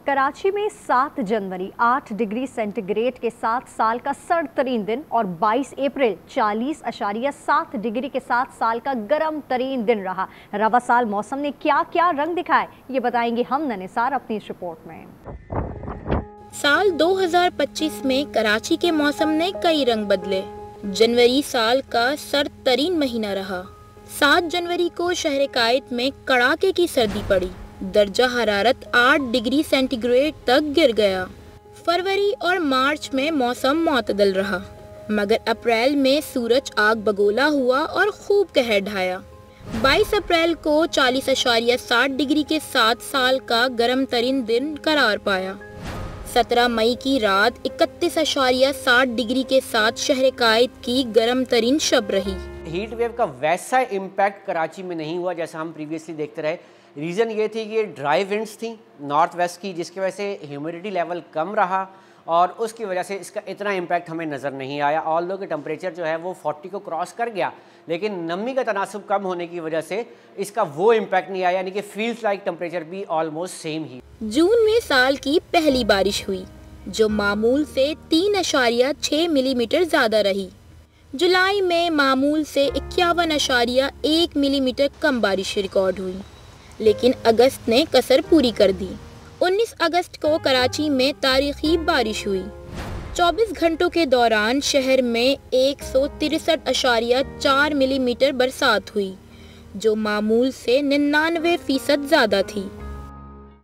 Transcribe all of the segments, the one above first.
कराची में 7 जनवरी 8 degree centigrade के साथ साल का सर्द तरीन दिन और 22 अप्रैल 40.7 डिग्री के साथ साल का गर्म तरीन दिन रहा। रवा साल मौसम ने क्या क्या रंग दिखाए, ये बताएंगे हम निसार अपनी इस रिपोर्ट में। साल 2025 में कराची के मौसम ने कई रंग बदले। जनवरी साल का सर्द तरीन महीना रहा। 7 जनवरी को शहर कायद में कड़ाके की सर्दी पड़ी। दर्जा हरारत 8 डिग्री सेंटीग्रेड तक गिर गया। फरवरी और मार्च में मौसम मुतदल रहा, मगर अप्रैल में सूरज आग बगोला हुआ और खूब कहर ढाया। 22 अप्रैल को 40.7 डिग्री के साथ साल का गर्म तरीन दिन करार पाया। 17 मई की रात 31.7 डिग्री के साथ शहर कायद की गर्म तरीन शब रही। हीट वेव का वैसा इम्पैक्ट कराची में नहीं हुआ जैसा हम प्रीवियसली देखते रहे। रीज़न ये थी कि ड्राई विंड्स थी नॉर्थ वेस्ट की, जिसकी वजह से ह्यूमिडिटी लेवल कम रहा और उसकी वजह से इसका इतना इम्पैक्ट हमें नज़र नहीं आया। ऑल्दो कि टेम्परेचर जो है वो 40 को क्रॉस कर गया, लेकिन नमी का तनासुब कम होने की वजह से इसका वो इम्पैक्ट नहीं आया, यानी कि फील्स लाइक टेम्परेचर भी ऑलमोस्ट सेम ही। जून में साल की पहली बारिश हुई, जो मामूल से 3.6 मिलीमीटर ज़्यादा रही। जुलाई में मामूल से 51.1 मिलीमीटर कम बारिश रिकॉर्ड हुई, लेकिन अगस्त ने कसर पूरी कर दी। 19 अगस्त को कराची में तारीखी बारिश हुई। 24 घंटों के दौरान शहर में 163.4 मिलीमीटर बरसात हुई, जो मामूल से 99% ज़्यादा थी।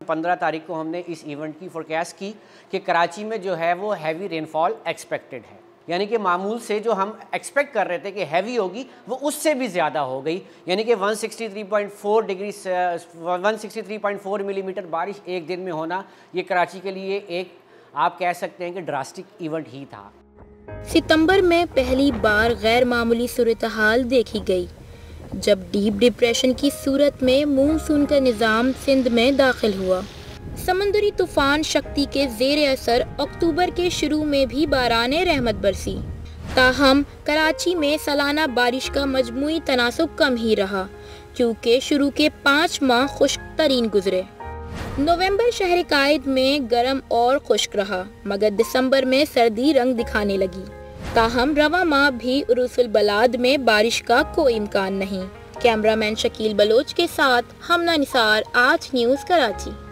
15 तारीख को हमने इस इवेंट की फोरकास्ट की कि कराची में जो है वो हैवी रेनफॉल एक्सपेक्टेड है, यानी कि मामूल से जो हम एक्सपेक्ट कर रहे थे कि हैवी होगी वो उससे भी ज़्यादा हो गई, यानी कि 163.4 मिलीमीटर बारिश एक दिन में होना ये कराची के लिए एक आप कह सकते हैं कि ड्रास्टिक इवेंट ही था। सितंबर में पहली बार गैर मामूली सूरत-हाल देखी गई, जब डीप डिप्रेशन की सूरत में मानसून का निज़ाम सिंध में दाखिल हुआ। समंदरी तूफान शक्ति के ज़ेर असर अक्टूबर के शुरू में भी बाराने रहमत बरसी। ताहम कराची में सालाना बारिश का मजमूई तनासुब कम ही रहा, क्योंकि शुरू के 5 माह खुश्क तरीन गुजरे। नवंबर शहर कायद में गर्म और खुश्क रहा, मगर दिसंबर में सर्दी रंग दिखाने लगी। ताहम रवा माह भी उरुसुल बलाद में बारिश का कोई इम्कान नहीं। कैमरामैन शकील बलोच के साथ हमना निसार, आज न्यूज़ कराची।